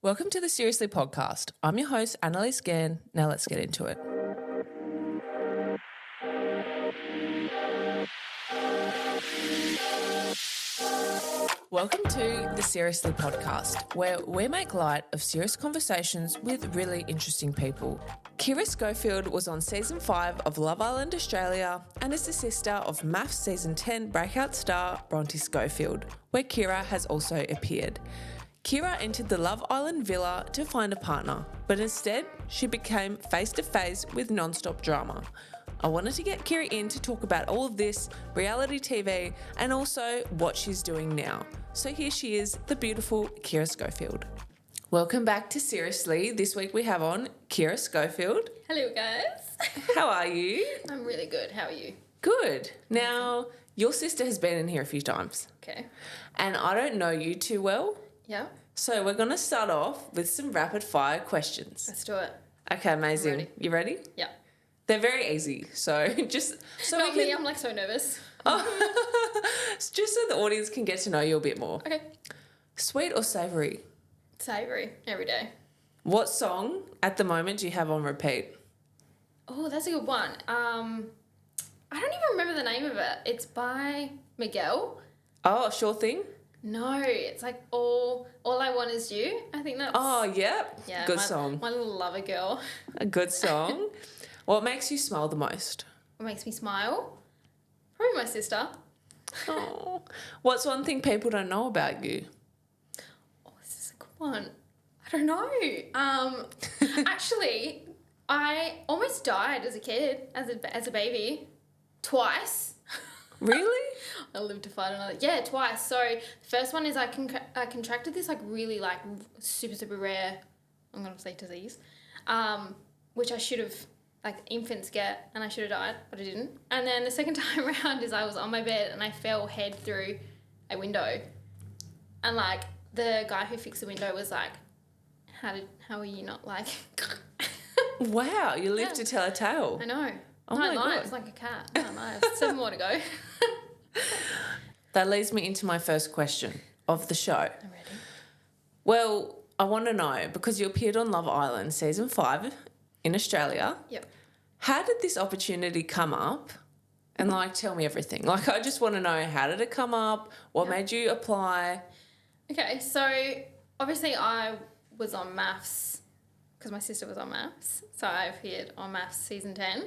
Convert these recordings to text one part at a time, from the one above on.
Welcome to the Seriously podcast. I'm your host, Annaliese Gann. Now let's get into it. Welcome to the Seriously podcast, where we make light of serious conversations with really interesting people. Kirra Schofield was on season 5 of Love Island Australia and is the sister of MAFS season 10 breakout star Bronte Schofield, where Kirra has also appeared. Kirra entered the Love Island villa to find a partner, but instead she became face-to-face with nonstop drama. I wanted to get Kirra in to talk about all of this, reality TV, and also what she's doing now. So here she is, the beautiful Kirra Schofield. Welcome back to Seriously. This week we have on Kirra Schofield. Hello, guys. How are you? I'm really good. How are you? Good. Now, your sister has been in here a few times. Okay. And I don't know you too well. Yeah. So we're going to start off with some rapid fire questions. Let's do it. Okay, amazing. Ready. You ready? Yeah. They're very easy, so just so Not we me. can, I'm like so nervous. just so the audience can get to know you a bit more. Okay. Sweet or savoury? Savoury every day. What song at the moment do you have on repeat? Oh, that's a good one. I don't even remember the name of it. It's by Miguel. Oh, Sure Thing? No, it's like All I Want Is You. I think that's. Oh, yep. Yeah. Good song. My little lover girl. A good song. What makes you smile the most? What makes me smile? Probably my sister. Oh. What's one thing people don't know about you? Oh, this is a good one. I don't know. Actually, I almost died as a kid, as a baby, twice. Really? I lived to fight another. Yeah, twice. So the first one is I contracted this like really like super rare, I'm gonna say disease, which I should have, like infants get, and I should have died, but I didn't. And then the second time around is I was on my bed and I fell head through a window, and like the guy who fixed the window was like, how are you not like? Wow, you live Yeah. to tell a tale. I know. Oh 9 my lives God. like a cat. 9 lives. 7 more to go. That leads me into my first question of the show. I'm ready. Well, I want to know, because you appeared on Love Island season 5 in Australia. Yep. How did this opportunity come up? And like, tell me everything. Like, I just want to know, how did it come up? What made you apply? Okay, so obviously I was on MAFS because my sister was on MAFS. So I appeared on MAFS season 10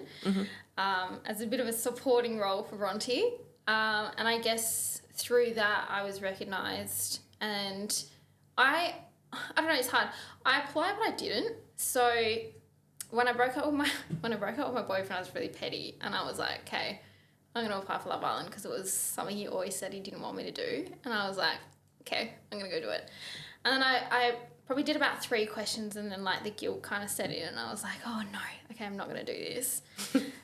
as a bit of a supporting role for Bronte. And I guess through that I was recognised, and I don't know, it's hard. I applied but I didn't. So when I broke up with my boyfriend, I was really petty, and I was like, okay, I'm going to apply for Love Island because it was something he always said he didn't want me to do. And I was like, okay, I'm going to go do it. And then I probably did about 3 questions, and then like the guilt kind of set in, and I was like, oh no, okay, I'm not going to do this.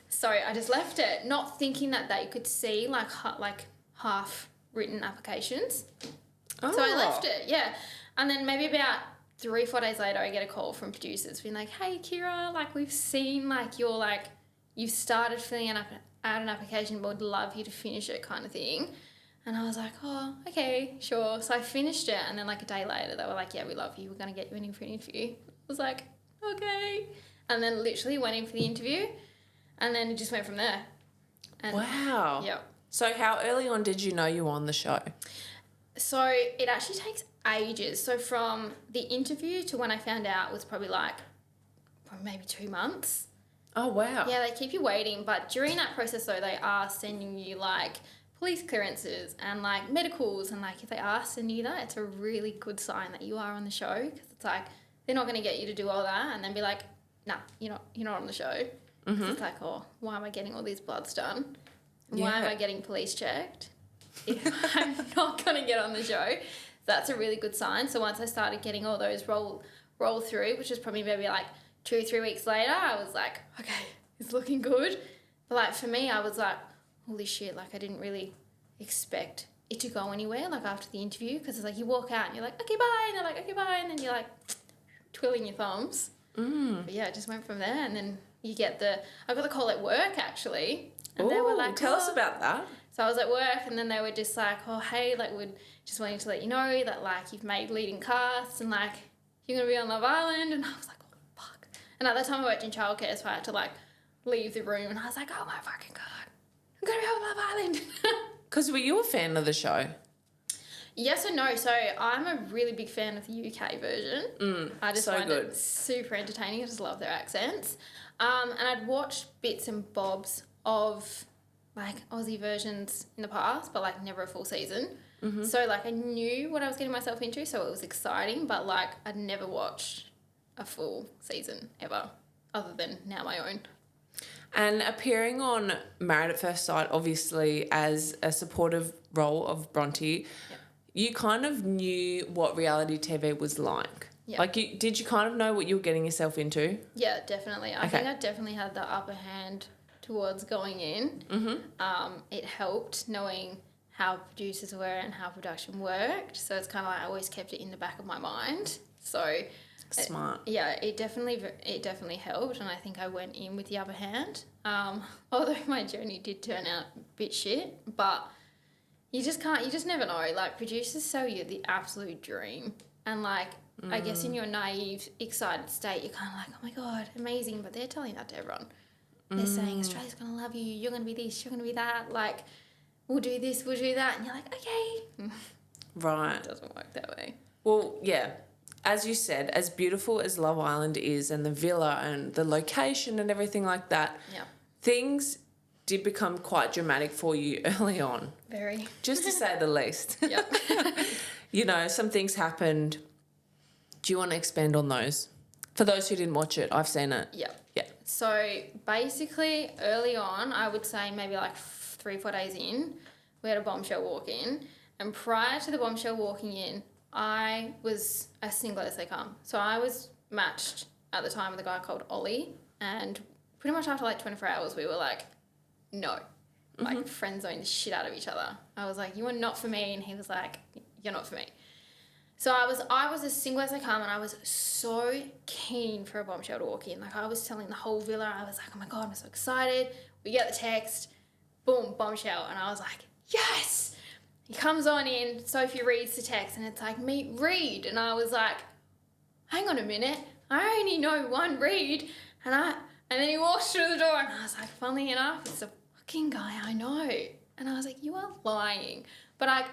So I just left it, not thinking that they could see like half written applications. Oh. So I left it, yeah. And then maybe about 3-4 days later, I get a call from producers being like, hey, Kirra, like we've seen like you've started filling out an application, but would love you to finish it, kind of thing. And I was like, oh, okay, sure. So I finished it, and then like a day later, they were like, yeah, we love you. We're going to get you in for an interview. I was like, okay. And then literally went in for the interview, and then it just went from there. And Wow. yeah. So how early on did you know you were on the show? So it actually takes ages. So from the interview to when I found out was probably maybe 2 months. Oh, wow. Yeah, they keep you waiting. But during that process, though, they are sending you like police clearances and like medicals, and like if they are sending you that, it's a really good sign that you are on the show, because it's like they're not going to get you to do all that and then be like, nah, you're not on the show. Mm-hmm. It's like, oh, why am I getting all these bloods done? Why am I getting police checked if I'm not going to get on the show? That's a really good sign. So once I started getting all those roll through, which is probably maybe like 2 or 3 weeks later, I was like, okay, it's looking good. But like for me, I was like, holy shit, like I didn't really expect it to go anywhere like after the interview, because it's like you walk out and you're like, okay, bye, and they're like, okay, bye, and then you're like twirling your thumbs. But yeah, it just went from there, and then I got the call at work actually, and they were like, tell us about that. So I was at work, and then they were just like, oh, hey, like we're just wanting to let you know that like you've made leading casts, and like you're going to be on Love Island. And I was like, oh, fuck. And at that time I worked in childcare, so I had to like leave the room and I was like, oh my fucking God, I'm going to be on Love Island. Because were you a fan of the show? Yes and no. So I'm a really big fan of the UK version. I just find it super entertaining. I just love their accents. And I'd watched bits and bobs of like Aussie versions in the past, but like never a full season. So like I knew what I was getting myself into, so it was exciting, but like I'd never watched a full season ever, other than now my own. And appearing on Married at First Sight, obviously as a supportive role of Bronte, you kind of knew what reality TV was like. Yeah. Like, did you kind of know what you were getting yourself into? Yeah, definitely. I think I definitely had the upper hand towards going in. It helped knowing how producers were and how production worked. So it's kind of like I always kept it in the back of my mind. So smart. It definitely helped, and I think I went in with the upper hand. Although my journey did turn out a bit shit, but you just never know. Like, producers sell you the absolute dream, and like I guess in your naive, excited state, you're kind of like, oh my God, amazing, but they're telling that to everyone. They're saying Australia's gonna love you. You're gonna be this. You're gonna be that. Like, we'll do this. We'll do that, and you're like, okay. Right. It doesn't work that way. Well, yeah. As you said, as beautiful as Love Island is and the villa and the location and everything like that, things did become quite dramatic for you early on. Very. Just to say the least. Yep. You know, some things happened. Do you want to expand on those? For those who didn't watch it, I've seen it. Yeah. Yeah. So basically, early on, I would say maybe like 3-4 days in, we had a bombshell walk in. And prior to the bombshell walking in, I was as single as they come. So I was matched at the time with a guy called Ollie, and pretty much after like 24 hours, we were like, no, like friend zoned the shit out of each other. I was like, you are not for me, and he was like, you're not for me. So I was as single as they come, and I was so keen for a bombshell to walk in. Like, I was telling the whole villa, I was like, oh my God, I'm so excited. We get the text, boom, bombshell, and I was like, yes. He comes on in, Sophie reads the text, and it's like, meet Reed. And I was like, hang on a minute, I only know one Reed. And then he walks through the door, and I was like, funnily enough, it's the fucking guy I know. And I was like, you are lying. But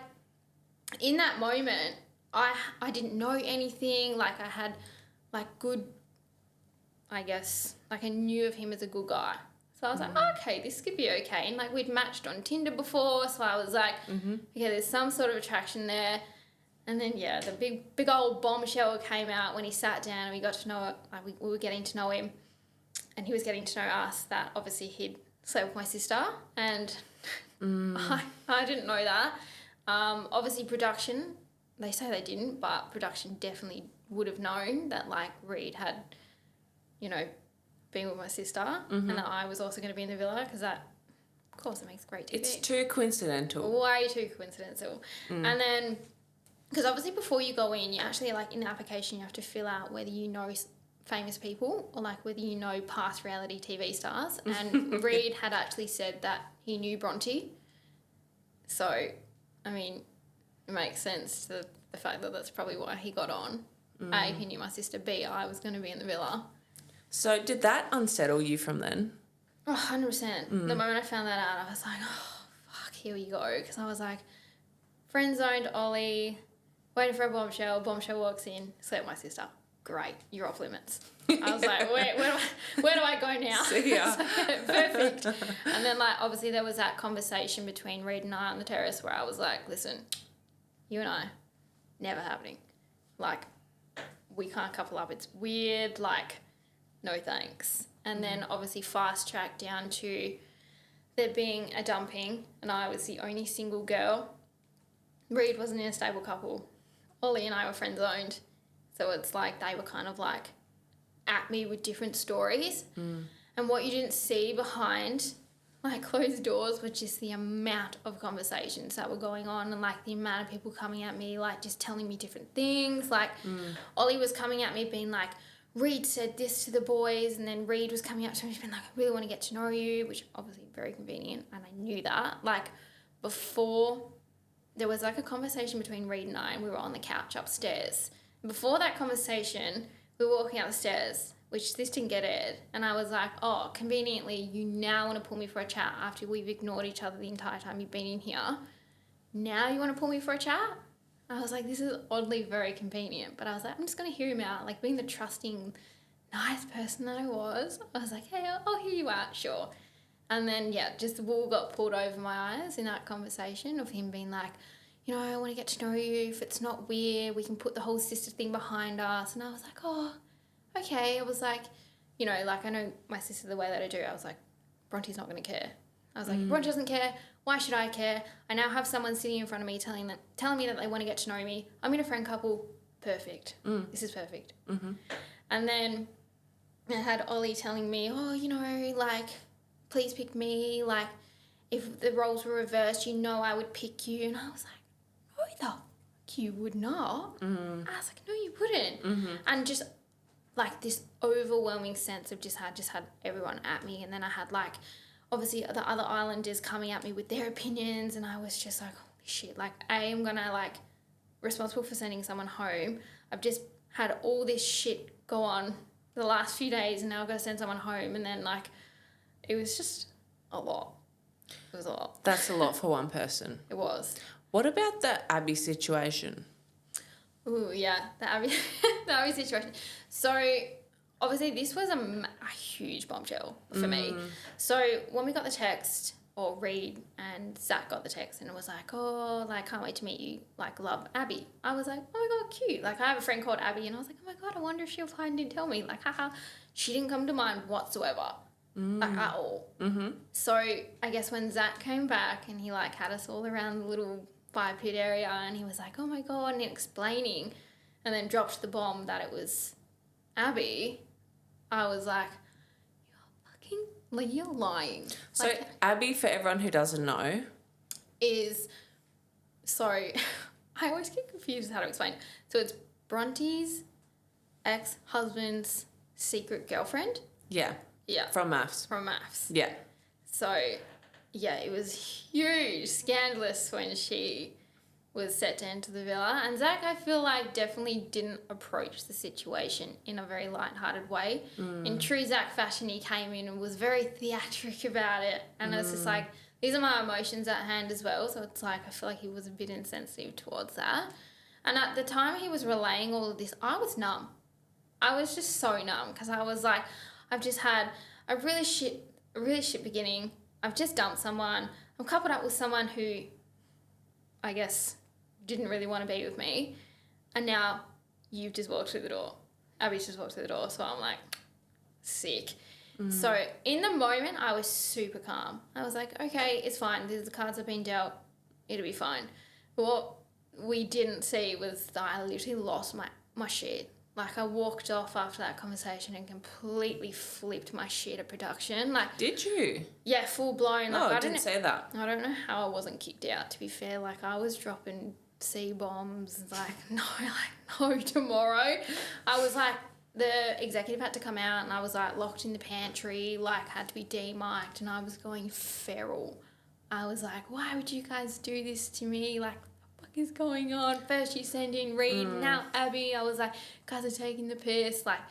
in that moment, I didn't know anything. Like, I had like good, I guess, like I knew of him as a good guy. So I was like, okay, this could be okay. And like, we'd matched on Tinder before, so I was like, okay, there's some sort of attraction there. And then, yeah, the big old bombshell came out when he sat down and we got to know it. Like, we were getting to know him, and he was getting to know us, that obviously he'd slept with my sister. And I didn't know that. Obviously production, they say they didn't, but production definitely would have known that like Reed had, you know, been with my sister, and that I was also going to be in the villa, because that, of course, it makes great TV. It's too coincidental. Way too coincidental. And then, because obviously before you go in, you actually, like, in the application, you have to fill out whether you know famous people or like whether you know past reality TV stars. And Reed had actually said that he knew Bronte. So, I mean, it makes sense to the fact that that's probably why he got on. A, he knew my sister. B, I was going to be in the villa. So did that unsettle you from then? Oh, 100%. The moment I found that out, I was like, oh, fuck, here we go. Because I was like, friend-zoned Ollie, waiting for a bombshell walks in, slept with my sister. Great, you're off limits. I was like, where do I go now? See ya. Perfect. And then, like, obviously there was that conversation between Reed and I on the terrace where I was like, listen, you and I, never happening. Like, we can't couple up. It's weird, like, no thanks. And then obviously fast track down to there being a dumping, and I was the only single girl. Reed wasn't in a stable couple. Ollie and I were friend zoned. So it's like they were kind of like at me with different stories. And what you didn't see behind like closed doors was just the amount of conversations that were going on, and like the amount of people coming at me, like just telling me different things. Like Ollie was coming at me being like, Reed said this to the boys, and then Reed was coming up to me being like, I really want to get to know you, which obviously very convenient, and I knew that. Like, before, there was like a conversation between Reed and I, and we were on the couch upstairs, before that conversation, we were walking up the stairs, which this didn't get aired. And I was like, oh, conveniently, you now want to pull me for a chat after we've ignored each other the entire time you've been in here. Now you want to pull me for a chat? I was like, this is oddly very convenient. But I was like, I'm just going to hear him out. Like, being the trusting, nice person that I was like, hey, I'll hear you out, sure. And then, yeah, just the wool got pulled over my eyes in that conversation of him being like, you know, I want to get to know you. If it's not weird, we can put the whole sister thing behind us. And I was like, oh, okay. I was like, you know, like I know my sister the way that I do. I was like, Bronte's not going to care. I was like, if Bronte doesn't care, why should I care? I now have someone sitting in front of me telling me that they want to get to know me. I'm in a friend couple. Perfect. This is perfect. Mm-hmm. And then I had Ollie telling me, oh, you know, like, please pick me. Like, if the roles were reversed, you know I would pick you. And I was like, no, the fuck you would not. Mm. I was like, no, you wouldn't. Mm-hmm. And just like this overwhelming sense of just had everyone at me. And then I had like, obviously the other islanders coming at me with their opinions. And I was just like, holy shit, like I am going to like responsible for sending someone home. I've just had all this shit go on the last few days and now I've got to send someone home. And then like, it was just a lot. It was a lot. That's a lot for one person. It was. What about the Abby situation? Ooh, yeah, the Abby situation. So, obviously, this was a huge bombshell for me. So, when we got the text, or Reed and Zach got the text, and it was like, oh, like, can't wait to meet you, like, love Abby. I was like, oh my God, cute. Like, I have a friend called Abby, and I was like, oh my God, I wonder if she'll apply and didn't tell me. Like, haha. She didn't come to mind whatsoever. Like, at all. Mm-hmm. So, I guess when Zach came back, and he, like, had us all around the little fire pit area and he was like, oh my God, and explaining and then dropped the bomb that it was Abby, I was like, you're lying. So like, Abby, for everyone who doesn't know, is, sorry, I always get confused how to explain it. So it's Bronte's ex-husband's secret girlfriend. Yeah. Yeah. From MAFS. From MAFS. Yeah. So, yeah, it was huge, scandalous when she was set to enter the villa. And Zach, I feel like, definitely didn't approach the situation in a very lighthearted way. In true Zach fashion, he came in and was very theatric about it. And it's just like, these are my emotions at hand as well. So it's like, I feel like he was a bit insensitive towards that. And at the time he was relaying all of this, I was numb. I was just so numb because I was like, I've just had a really shit beginning. I've just dumped someone. I'm coupled up with someone who, I guess, didn't really want to be with me. And now you've just walked through the door. Abby's just walked through the door. So I'm like, sick. So in the moment, I was super calm. I was like, okay, it's fine. These are the cards I've been dealt. It'll be fine. But what we didn't see was that I literally lost my shit. Like, I walked off after that conversation and completely flipped my shit at production. Like, did you? Yeah, full blown. Like, I didn't say that. I don't know how I wasn't kicked out, to be fair. Like, I was dropping C-bombs. Like, no, tomorrow. I was like, the executive had to come out and I was like locked in the pantry, like had to be demiked, and I was going feral. I was like, why would you guys do this to me? Like, is going on? First you send in Reed, now Abby. I was like, guys are taking the piss. Like,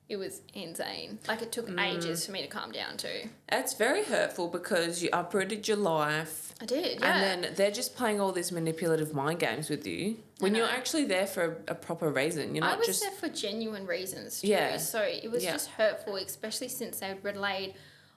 it was insane. Like, it took ages for me to calm down too. It's very hurtful because you uprooted your life. I did, yeah. And then they're just playing all these manipulative mind games with you when you're actually there for a proper reason. You're not just... I was there for genuine reasons too. Yeah. So it was just hurtful, especially since they'd relayed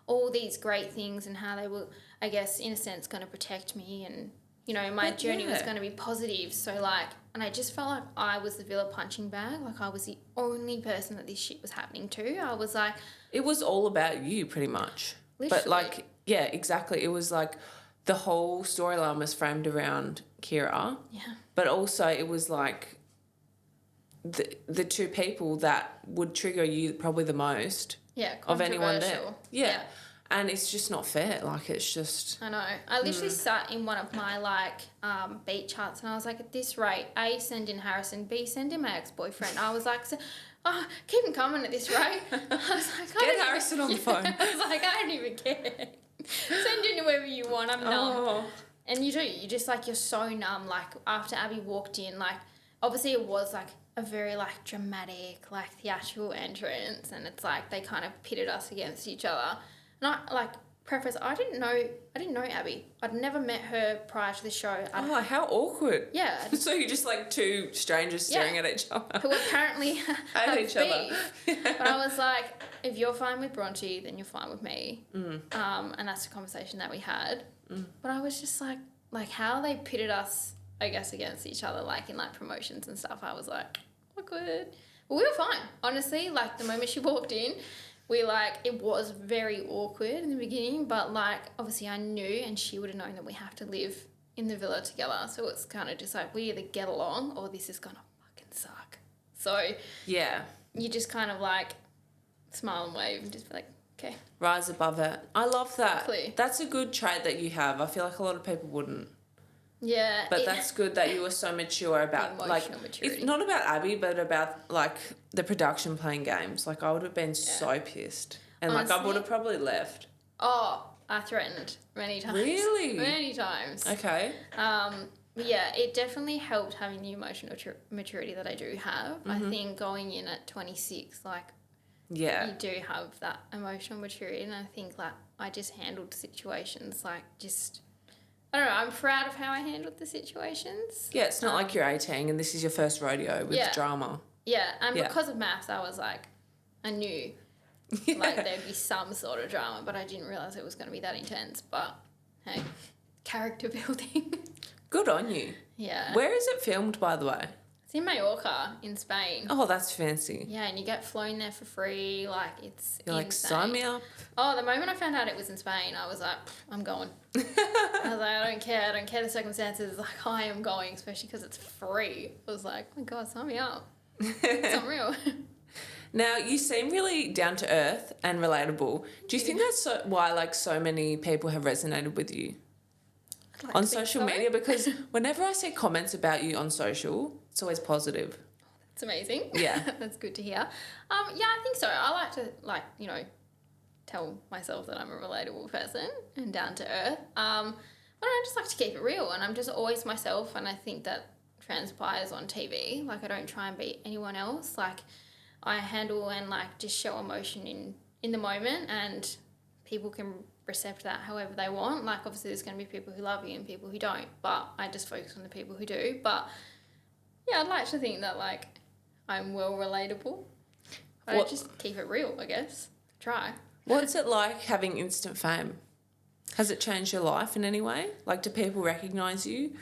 all these great things and how they were, I guess, in a sense, going to protect me and... You know, my journey was going to be positive. So, like, and I just felt like I was the villa punching bag. Like, I was the only person that this shit was happening to. I was like... It was all about you, pretty much. Literally. But, like, yeah, exactly. It was like the whole storyline was framed around Kirra. Yeah. But also it was like the two people that would trigger you probably the most of anyone there. Yeah. And it's just not fair. Like, it's just... I know. I literally sat in one of my, like, beach huts and I was like, at this rate, A, send in Harrison, B, send in my ex-boyfriend. I was like, keep him coming at this rate. I was like... Get Harrison on the phone. I was like, I don't even care. Send in whoever you want. I'm numb. And you do. You just, like, you're so numb. Like, after Abby walked in, like, obviously it was, like, a very like dramatic, like theatrical entrance, and it's like they kind of pitted us against each other. And I like preface, I didn't know Abby. I'd never met her prior to the show. Oh, how awkward. Yeah. So you're just like two strangers staring at each other. Who apparently have each other. But I was like, if you're fine with Bronte, then you're fine with me. And that's the conversation that we had. But I was just like how they pitted us, I guess, against each other, like in like promotions and stuff. I was like, awkward. But we were fine. Honestly, like the moment she walked in, we like, it was very awkward in the beginning, but like obviously I knew and she would have known that we have to live in the villa together. So it's kind of just like we either get along or this is going to fucking suck. So yeah, you just kind of like smile and wave and just be like, okay. Rise above it. I love that. Exactly. That's a good trait that you have. I feel like a lot of people wouldn't. Yeah. But that's good that you were so mature about like maturity. It's not about Abby, but about like the production playing games. Like I would have been so pissed. And honestly, like I would have probably left. Oh, I threatened many times. Really? Many times. Okay. Yeah, it definitely helped having the emotional maturity that I do have. I think going in at 26, like you do have that emotional maturity, and I think like I just handled situations like just, I don't know, I'm proud of how I handled the situations. Yeah, it's not like you're 18 and this is your first rodeo with drama. Yeah, and because of MAFS, I was like, I knew like there'd be some sort of drama, but I didn't realise it was going to be that intense. But hey, character building. Good on you. Yeah. Where is it filmed, by the way? It's in Mallorca, in Spain. Oh, that's fancy. Yeah, and you get flown there for free. Like, it's You're like, insane. sign me up. Oh, the moment I found out it was in Spain, I was like, I'm going. I was like, I don't care the circumstances. Like, I am going, especially because it's free. I was like, oh my God, sign me up. It's unreal. Now, you seem really down to earth and relatable. Do you think that's why like so many people have resonated with you on social media? Because whenever I see comments about you on social, it's always positive. It's amazing. Yeah. That's good to hear. Yeah, I think so. I like to tell myself that I'm a relatable person and down to earth. But I just like to keep it real, and I'm just always myself, and I think that transpires on TV. Like, I don't try and be anyone else. Like, I handle and like just show emotion in the moment, and people can recept that however they want. Like, obviously there's going to be people who love you and people who don't, but I just focus on the people who do. But yeah, I'd like to think that like I'm well relatable. But I just keep it real, I guess. Try. What's it like having instant fame? Has it changed your life in any way? Like, do people recognise you?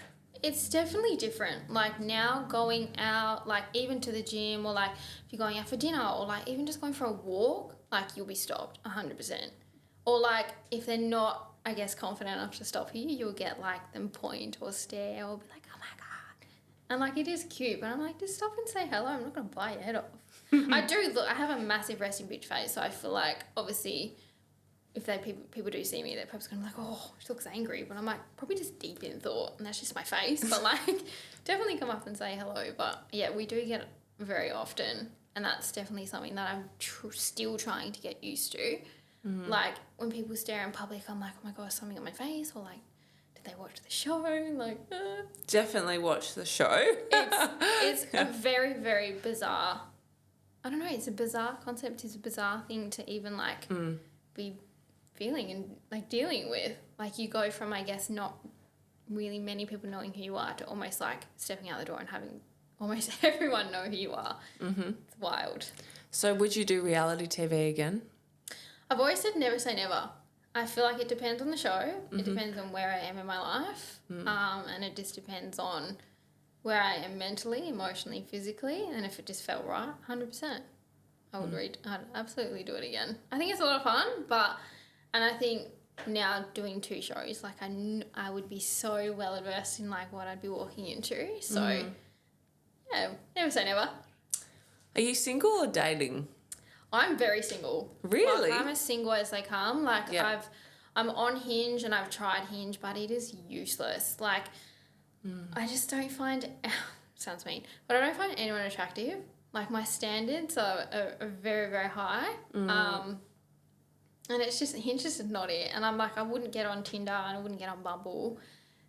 It's definitely different. Like, now going out, like even to the gym, or like if you're going out for dinner, or like even just going for a walk, like you'll be stopped 100%. Or like if they're not, I guess, confident enough to stop you, you'll get like them point or stare or be like, oh my God. And like it is cute, but I'm like, just stop and say hello. I'm not going to bite your head off. I have a massive resting bitch face, so I feel like obviously if people do see me, they're perhaps going to be like, oh, she looks angry. But I'm like, probably just deep in thought, and that's just my face. But like, definitely come up and say hello. But yeah, we do get it very often, and that's definitely something that I'm still trying to get used to. Mm-hmm. Like, when people stare in public, I'm like, oh my gosh, something on my face, or like, did they watch the show? Like, Definitely watch the show. It's a very, very bizarre, I don't know, it's a bizarre concept. It's a bizarre thing to even like be feeling and like dealing with. Like, you go from, I guess, not really many people knowing who you are to almost like stepping out the door and having almost everyone know who you are. Mm-hmm. It's wild. So would you do reality TV again? I've always said never say never. I feel like it depends on the show. Mm-hmm. It depends on where I am in my life. And it just depends on where I am mentally, emotionally, physically, and if it just felt right, 100%. I'd absolutely do it again. I think it's a lot of fun, and I think now doing 2 shows, like I would be so well versed in like what I'd be walking into. So yeah, never say never. Are you single or dating? I'm very single. Really? Like, I'm as single as they come. Like, I'm on Hinge and I've tried Hinge, but it is useless. Like, I just don't find, sounds mean, but I don't find anyone attractive. Like, my standards are very, very high. And it's just, Hinge is not it. And I'm like, I wouldn't get on Tinder and I wouldn't get on Bumble.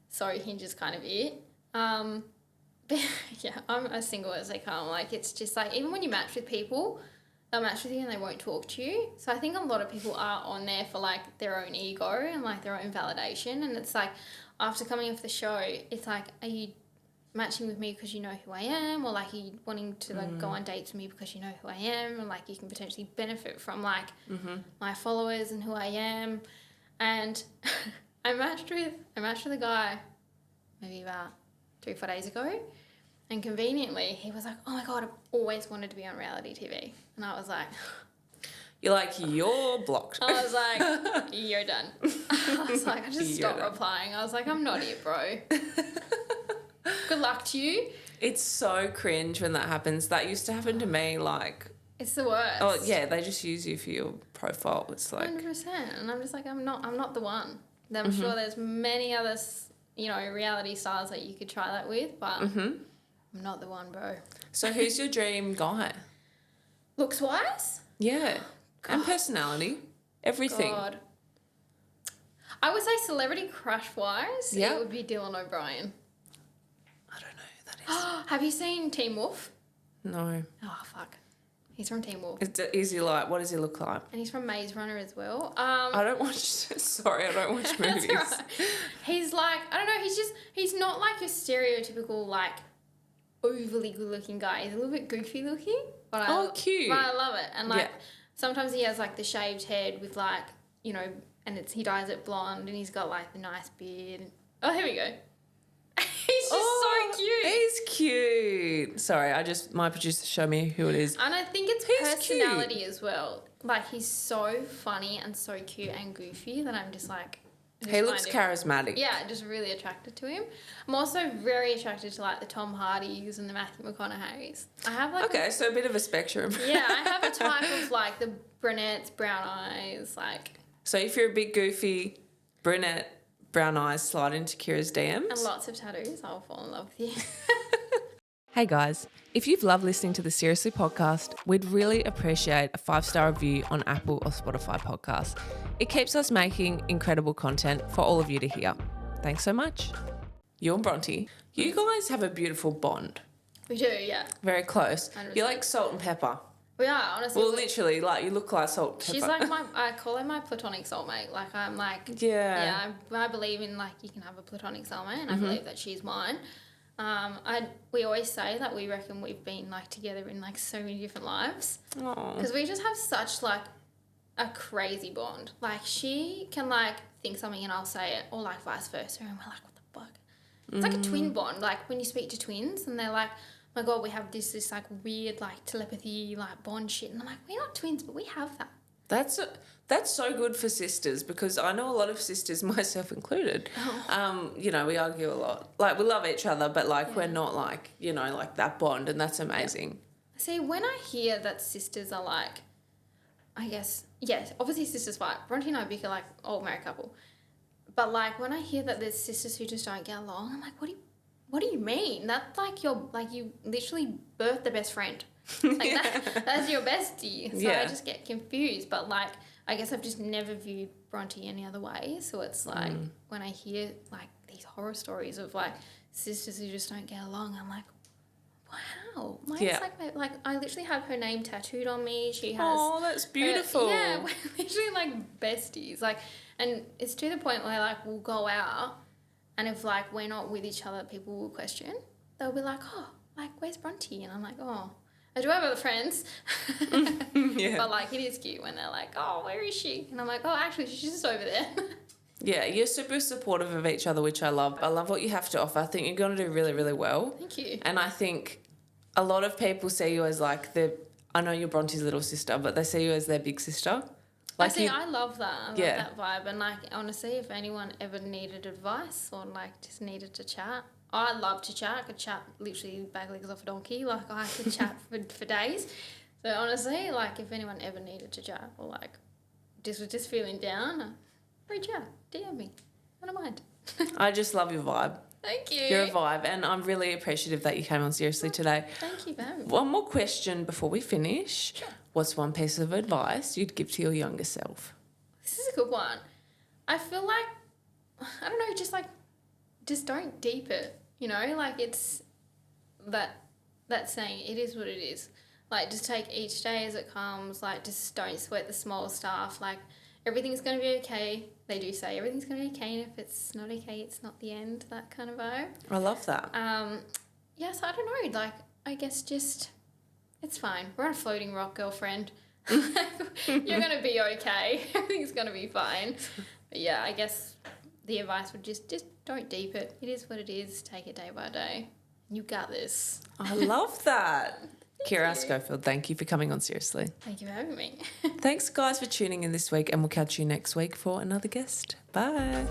So Hinge is kind of it. Yeah, I'm as single as they come. Like, it's just like, even when you match with people, they'll match with you and they won't talk to you. So I think a lot of people are on there for like their own ego and like their own validation. And it's like, after coming off the show, it's like, are you matching with me because you know who I am, or like, are you wanting to like go on dates with me because you know who I am, and like you can potentially benefit from like my followers and who I am. And I matched with a guy maybe about 3-4 days ago, and conveniently he was like, oh my God, I've always wanted to be on reality TV. And I was like, You're like, you're blocked. I was like, you're done. I was like, I just stopped replying. I was like, I'm not it, bro. Good luck to you. It's so cringe when that happens. That used to happen to me, like... It's the worst. Oh, yeah, they just use you for your profile. It's like... 100%. And I'm just like, I'm not the one. I'm sure there's many other, reality stars that you could try that with, but I'm not the one, bro. So who's your dream guy? Looks-wise? Yeah. And personality. Everything. God. I would say celebrity crush-wise, it would be Dylan O'Brien. I don't know who that is. Have you seen Teen Wolf? No. Oh, fuck. He's from Teen Wolf. Is he like... What does he look like? And he's from Maze Runner as well. I don't watch... Sorry, I don't watch movies. That's right. He's like... I don't know. He's not like your stereotypical, like, overly good-looking guy. He's a little bit goofy looking. But cute. But I love it. And, like, sometimes he has, like, the shaved head with, like, and he dyes it blonde, and he's got, like, the nice beard. Oh, here we go. He's just so cute. He's cute. Sorry, my producer showed me who it is. And I think it's personality as well. Like, he's so funny and so cute and goofy that I'm just like... He looks charismatic. Yeah, just really attracted to him. I'm also very attracted to, like, the Tom Hardys and the Matthew McConaughey's. I have, like... Okay, so a bit of a spectrum. Yeah, I have a type of, like, the brunettes, brown eyes, like... So if you're a big goofy brunette, brown eyes, slide into Kirra's DMs. And lots of tattoos, I'll fall in love with you. Hey guys, if you've loved listening to the Seriously podcast, we'd really appreciate a 5-star review on Apple or Spotify podcasts. It keeps us making incredible content for all of you to hear. Thanks so much. You and Bronte, you guys have a beautiful bond. We do, yeah. Very close. 100%. You're like salt and pepper. We are, honestly. Well, literally, like, you look like salt and pepper. She's like I call her my platonic soulmate. Like, I'm like... Yeah. Yeah, I believe in, like, you can have a platonic soulmate, and I believe that she's mine. We always say that we reckon we've been, like, together in, like, so many different lives. Because we just have such, like, a crazy bond. Like, she can, like, think something and I'll say it, or, like, vice versa, and we're like, what the fuck? It's like a twin bond. Like, when you speak to twins and they're like, oh my God, we have this like, weird, like, telepathy, like, bond shit. And I'm like, we're not twins, but we have that. That's so good for sisters, because I know a lot of sisters, myself included, we argue a lot. Like, we love each other, but, like, we're not, like, like that bond, and that's amazing. Yeah. See, when I hear that sisters are, like, I guess, yes, obviously sisters fight. Bronte and I bicker like old married couple. But, like, when I hear that there's sisters who just don't get along, I'm like, what do you mean? That's, like, you literally birthed the best friend. Like, that's your bestie. So I just get confused. But, like, I guess I've just never viewed Bronte any other way. So it's like, when I hear, like, these horror stories of, like, sisters who just don't get along, I'm like, wow. It's like I literally have her name tattooed on me. She has... Oh, that's beautiful. Yeah, we're literally, like, besties. Like, and it's to the point where, like, we'll go out, and if, like, we're not with each other, people will question. They'll be like, oh, like, where's Bronte? And I'm like, oh... I do have other friends, but, like, it is cute when they're like, oh, where is she? And I'm like, oh, actually, she's just over there. Yeah, you're super supportive of each other, which I love. I love what you have to offer. I think you're going to do really, really well. Thank you. And I think a lot of people see you as, like, I know you're Bronte's little sister, but they see you as their big sister. Like, I love that. I love that vibe. And, like, honestly, if anyone ever needed advice or, like, just needed to chat, I love to chat. I could chat literally back legs off a donkey. Like, I could chat for days. So, honestly, like, if anyone ever needed to chat or, like, was just feeling down, reach out. DM me. I don't mind. I just love your vibe. Thank you. You're a vibe, and I'm really appreciative that you came on seriously today. Thank you, babe. One more question before we finish. Sure. What's one piece of advice you'd give to your younger self? This is a good one. I feel like, I don't know, just don't deep it, like, it's that saying, it is what it is. Like, just take each day as it comes. Like, just don't sweat the small stuff. Like, everything's going to be okay. They do say everything's going to be okay, and if it's not okay, it's not the end, that kind of vibe. I love that. Yes, I don't know. Like, I guess just, it's fine. We're on a floating rock, girlfriend. You're going to be okay. Everything's going to be fine. But yeah, I guess the advice would just don't deep it. It is what it is. Take it day by day. You got this. I love that. Kirra Schofield, thank you for coming on Seriously. Thank you for having me. Thanks, guys, for tuning in this week, and we'll catch you next week for another guest. Bye.